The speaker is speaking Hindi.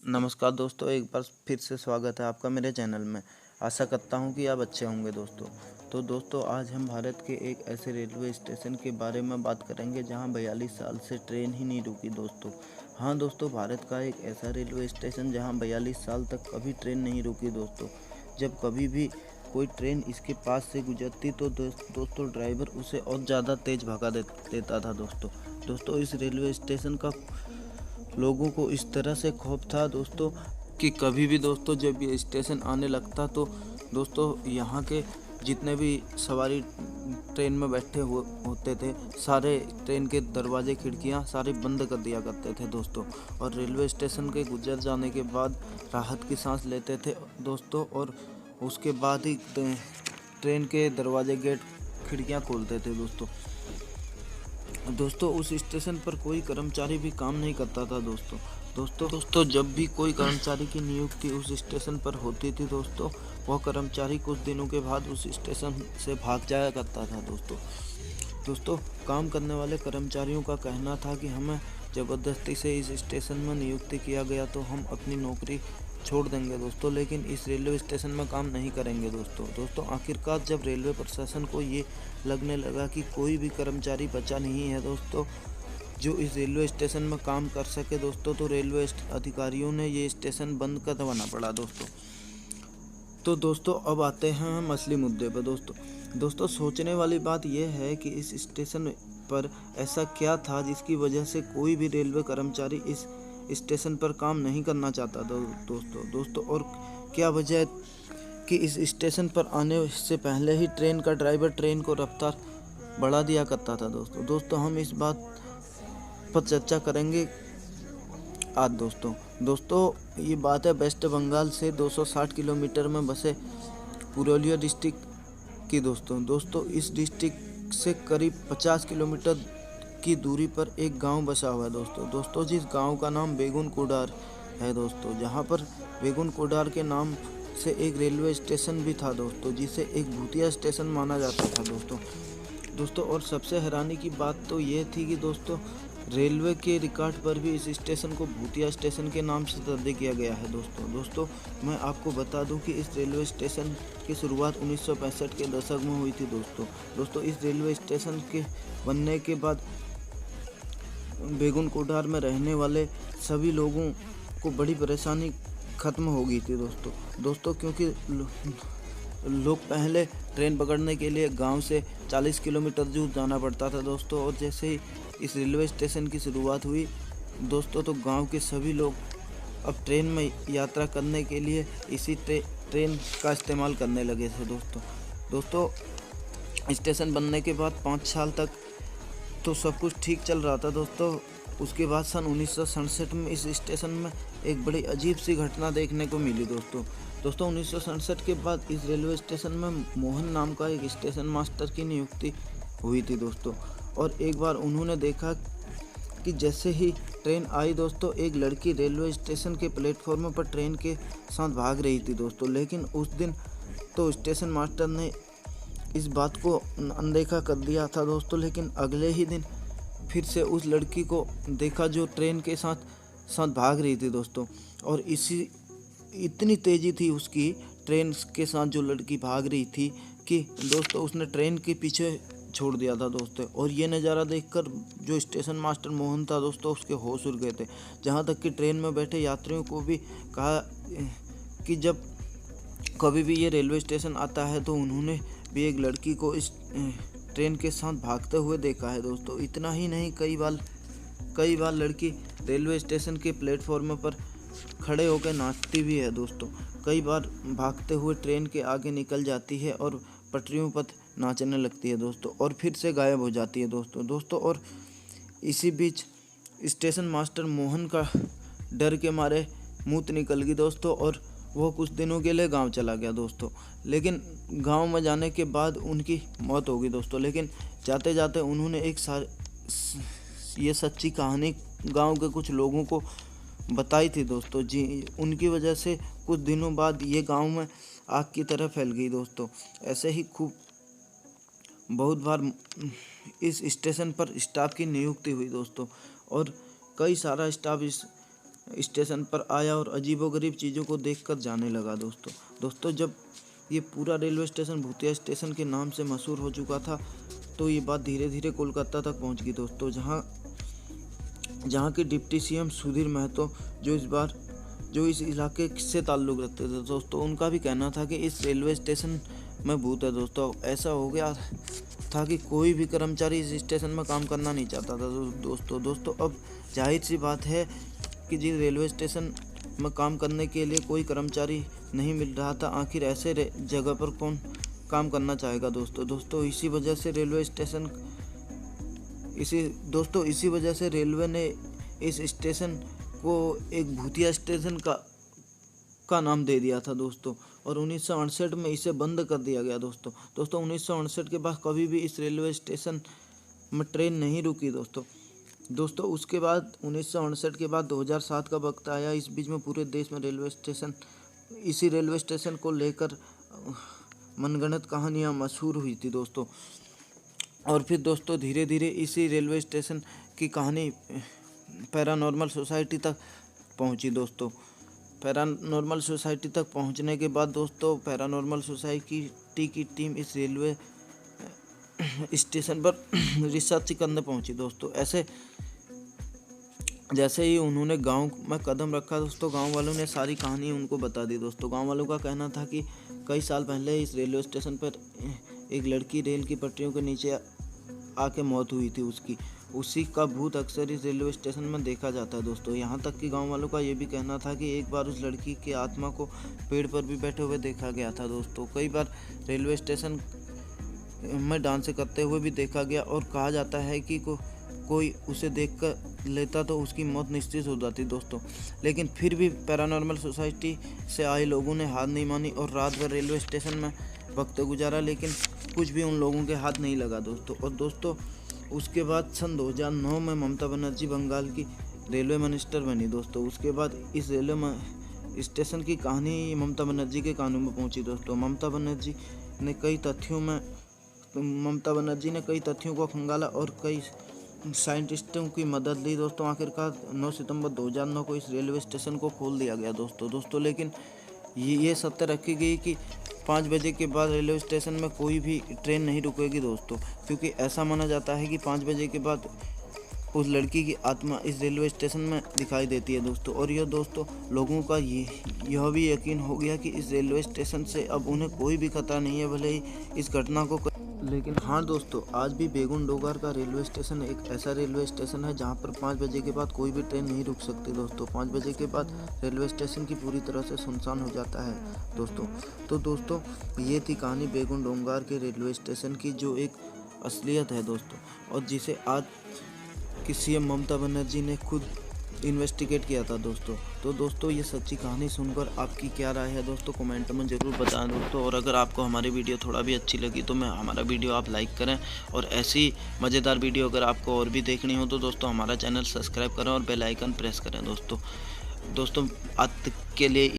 नमस्कार दोस्तों, एक बार फिर से स्वागत है आपका मेरे चैनल में। आशा करता हूं कि आप अच्छे होंगे दोस्तों। तो दोस्तों, आज हम भारत के एक ऐसे रेलवे स्टेशन के बारे में बात करेंगे जहां 42 साल से ट्रेन ही नहीं रुकी दोस्तों। हाँ दोस्तों, भारत का एक ऐसा रेलवे स्टेशन जहां 42 साल तक कभी ट्रेन नहीं रुकी दोस्तों। जब कभी भी कोई ट्रेन इसके पास से गुजरती तो दोस्तों ड्राइवर उसे और ज़्यादा तेज़ भगा देता था दोस्तों इस रेलवे स्टेशन का लोगों को इस तरह से खौफ था दोस्तों कि कभी भी दोस्तों जब ये स्टेशन आने लगता तो दोस्तों यहाँ के जितने भी सवारी ट्रेन में बैठे होते थे, सारे ट्रेन के दरवाजे खिड़कियाँ सारे बंद कर दिया करते थे दोस्तों। और रेलवे स्टेशन के गुजर जाने के बाद राहत की सांस लेते थे दोस्तों। और उसके बाद ही ट्रेन के दरवाजे गेट खिड़कियाँ खोलते थे दोस्तों उस स्टेशन पर कोई कर्मचारी भी काम नहीं करता था दोस्तों जब भी कोई कर्मचारी की नियुक्ति उस स्टेशन पर होती थी दोस्तों, वह कर्मचारी कुछ दिनों के बाद उस स्टेशन से भाग जाया करता था दोस्तों काम करने वाले कर्मचारियों का कहना था कि हमें ज़बरदस्ती से इस स्टेशन में नियुक्ति किया गया तो हम अपनी नौकरी छोड़ देंगे दोस्तों, लेकिन इस रेलवे स्टेशन में काम नहीं करेंगे दोस्तों आखिरकार जब रेलवे प्रशासन को ये लगने लगा कि कोई भी कर्मचारी बचा नहीं है दोस्तों जो इस रेलवे स्टेशन में काम कर सके दोस्तों, तो रेलवे अधिकारियों ने ये स्टेशन बंद करवाना पड़ा दोस्तों। तो दोस्तों अब आते हैं हम असली मुद्दे पर दोस्तों सोचने वाली बात यह है कि इस स्टेशन पर ऐसा क्या था जिसकी वजह से कोई भी रेलवे कर्मचारी इस स्टेशन पर काम नहीं करना चाहता दोस्तों और क्या वजह कि इस स्टेशन पर आने से पहले ही ट्रेन का ड्राइवर ट्रेन को रफ्तार बढ़ा दिया करता था दोस्तों हम इस बात पर चर्चा करेंगे आज दोस्तों ये बात है वेस्ट बंगाल से 260 किलोमीटर में बसे पुरुलिया डिस्ट्रिक्ट की दोस्तों इस डिस्ट्रिक्ट से करीब 50 किलोमीटर की दूरी पर एक गांव बसा हुआ है दोस्तों जिस गांव का नाम बेगुन कोडार है दोस्तों, जहां पर बेगुन कोडार के नाम से एक रेलवे स्टेशन भी था दोस्तों, जिसे एक भूतिया स्टेशन माना जाता था दोस्तों और सबसे हैरानी की बात तो ये थी कि दोस्तों रेलवे के रिकॉर्ड पर भी इस स्टेशन को भूतिया स्टेशन के नाम से दर्ज किया गया है दोस्तों मैं आपको बता दूं कि इस रेलवे स्टेशन की शुरुआत 1965 के दशक में हुई थी दोस्तों इस रेलवे स्टेशन के बनने के बाद बेगुन कोडार में रहने वाले सभी लोगों को बड़ी परेशानी ख़त्म हो गई थी दोस्तों क्योंकि लोग पहले ट्रेन पकड़ने के लिए गांव से 40 किलोमीटर दूर जाना पड़ता था दोस्तों और जैसे ही इस रेलवे स्टेशन की शुरुआत हुई दोस्तों तो गांव के सभी लोग अब ट्रेन में यात्रा करने के लिए इसी ट्रेन का इस्तेमाल करने लगे थे दोस्तों स्टेशन बनने के बाद 5 साल तक तो सब कुछ ठीक चल रहा था दोस्तों। उसके बाद सन 1967 में इस स्टेशन में एक बड़ी अजीब सी घटना देखने को मिली दोस्तों 1967 के बाद इस रेलवे स्टेशन में मोहन नाम का एक स्टेशन मास्टर की नियुक्ति हुई थी दोस्तों और एक बार उन्होंने देखा कि जैसे ही ट्रेन आई दोस्तों एक लड़की रेलवे स्टेशन के प्लेटफॉर्म पर ट्रेन के साथ भाग रही थी दोस्तों, लेकिन उस दिन तो स्टेशन मास्टर ने इस बात को अनदेखा कर दिया था दोस्तों, लेकिन अगले ही दिन फिर से उस लड़की को देखा जो ट्रेन के साथ भाग रही थी दोस्तों और इतनी तेज़ी थी उसकी ट्रेन के साथ जो लड़की भाग रही थी कि दोस्तों उसने ट्रेन के पीछे छोड़ दिया था दोस्तों और ये नज़ारा देखकर जो स्टेशन मास्टर मोहन था दोस्तों उसके होश उड़ गए थे। जहाँ तक कि ट्रेन में बैठे यात्रियों को भी कहा कि जब कभी भी ये रेलवे स्टेशन आता है तो उन्होंने भी एक लड़की को इस ट्रेन के साथ भागते हुए देखा है दोस्तों। इतना ही नहीं कई बार लड़की रेलवे स्टेशन के प्लेटफॉर्म पर खड़े होकर नाचती भी है दोस्तों। कई बार भागते हुए ट्रेन के आगे निकल जाती है और पटरियों पर नाचने लगती है दोस्तों और फिर से गायब हो जाती है दोस्तों और इसी बीच स्टेशन मास्टर मोहन का डर के मारे मूत निकल गई दोस्तों और वो कुछ दिनों के लिए गांव चला गया दोस्तों। लेकिन गांव में जाने के बाद उनकी मौत हो गई दोस्तों, लेकिन जाते जाते उन्होंने ये सच्ची कहानी गांव के कुछ लोगों को बताई थी दोस्तों जी। उनकी वजह से कुछ दिनों बाद ये गांव में आग की तरह फैल गई दोस्तों। ऐसे ही खूब बहुत बार इस स्टेशन पर स्टाफ की नियुक्ति हुई दोस्तों और कई सारा स्टाफ इस स्टेशन पर आया और अजीबोगरीब चीज़ों को देखकर जाने लगा दोस्तों जब ये पूरा रेलवे स्टेशन भूतिया स्टेशन के नाम से मशहूर हो चुका था तो ये बात धीरे धीरे कोलकाता तक पहुंच गई दोस्तों, जहां के डिप्टी सीएम सुधीर महतो जो इस इलाके से ताल्लुक़ रखते थे दोस्तों, उनका भी कहना था कि इस रेलवे स्टेशन में भूत है दोस्तों। ऐसा हो गया था कि कोई भी कर्मचारी इस स्टेशन में काम करना नहीं चाहता था दोस्तों अब जाहिर सी बात है कि जिस रेलवे स्टेशन में काम करने के लिए कोई कर्मचारी नहीं मिल रहा था, आखिर ऐसे जगह पर कौन काम करना चाहेगा दोस्तों इसी वजह से रेलवे ने इस स्टेशन को एक भूतिया स्टेशन का नाम दे दिया था दोस्तों, और 1968 में इसे बंद कर दिया गया दोस्तों 1968 के बाद कभी भी इस रेलवे स्टेशन में ट्रेन नहीं रुकी दोस्तों उसके बाद 1968 के बाद 2007 का वक्त आया। इस बीच में पूरे देश में इसी रेलवे स्टेशन को लेकर मनगढ़ंत कहानियाँ मशहूर हुई थी दोस्तों, और फिर दोस्तों धीरे धीरे इसी रेलवे स्टेशन की कहानी पैरानॉर्मल सोसाइटी तक पहुंची दोस्तों। पैरानॉर्मल सोसाइटी तक पहुंचने के बाद दोस्तों पैरानॉर्मल सोसाइटी की टीम इस रेलवे स्टेशन पर रिसर्च करने पहुंची दोस्तों। जैसे ही उन्होंने गांव में कदम रखा दोस्तों, गांव वालों ने सारी कहानी उनको बता दी दोस्तों। गांव वालों का कहना था कि कई साल पहले इस रेलवे स्टेशन पर एक लड़की रेल की पटरियों के नीचे आके मौत हुई थी उसी का भूत अक्सर इस रेलवे स्टेशन में देखा जाता है दोस्तों। यहाँ तक कि गांव वालों का ये भी कहना था कि एक बार उस लड़की की आत्मा को पेड़ पर भी बैठे हुए देखा गया था दोस्तों। कई बार रेलवे स्टेशन में डांस करते हुए भी देखा गया, और कहा जाता है कि कोई उसे देखकर लेता तो उसकी मौत निश्चित हो जाती दोस्तों। लेकिन फिर भी पैरानॉर्मल सोसाइटी से आए लोगों ने हार नहीं मानी और रात भर रेलवे स्टेशन में वक्त गुजारा, लेकिन कुछ भी उन लोगों के हाथ नहीं लगा दोस्तों। और दोस्तों उसके बाद सन 2009 में ममता बनर्जी बंगाल की रेलवे मिनिस्टर बनी दोस्तों। उसके बाद इस रेलवे स्टेशन की कहानी ममता बनर्जी के कानों में पहुंची दोस्तों। ममता बनर्जी ने कई तथ्यों को खंगाला और कई साइंटिस्टों की मदद ली दोस्तों। आखिरकार 9 सितंबर 2009 को इस रेलवे स्टेशन को खोल दिया गया दोस्तों। लेकिन ये सत्य रखी गई कि 5 बजे के बाद रेलवे स्टेशन में कोई भी ट्रेन नहीं रुकेगी दोस्तों, क्योंकि ऐसा माना जाता है कि 5 बजे के बाद उस लड़की की आत्मा इस रेलवे स्टेशन में दिखाई देती है दोस्तों। और यह दोस्तों लोगों का यह भी यकीन हो गया कि इस रेलवे स्टेशन से अब उन्हें कोई भी खतरा नहीं है, भले ही इस घटना को। लेकिन हाँ दोस्तों, आज भी बेगुन डोगार का रेलवे स्टेशन एक ऐसा रेलवे स्टेशन है जहाँ पर 5 बजे के बाद कोई भी ट्रेन नहीं रुक सकती दोस्तों। 5 बजे के बाद रेलवे स्टेशन की पूरी तरह से सुनसान हो जाता है दोस्तों। तो दोस्तों ये थी कहानी बेगुन डोंगार के रेलवे स्टेशन की, जो एक असलियत है दोस्तों, और जिसे आज की सीएम ममता बनर्जी ने खुद इन्वेस्टिगेट किया था दोस्तों। तो दोस्तों ये सच्ची कहानी सुनकर आपकी क्या राय है दोस्तों, कमेंट में ज़रूर बताएं दोस्तों। और अगर आपको हमारी वीडियो थोड़ा भी अच्छी लगी तो हमारा वीडियो आप लाइक करें, और ऐसी मज़ेदार वीडियो अगर आपको और भी देखनी हो तो दोस्तों हमारा चैनल सब्सक्राइब करें और बेल आइकन प्रेस करें दोस्तों। आज तक के लिए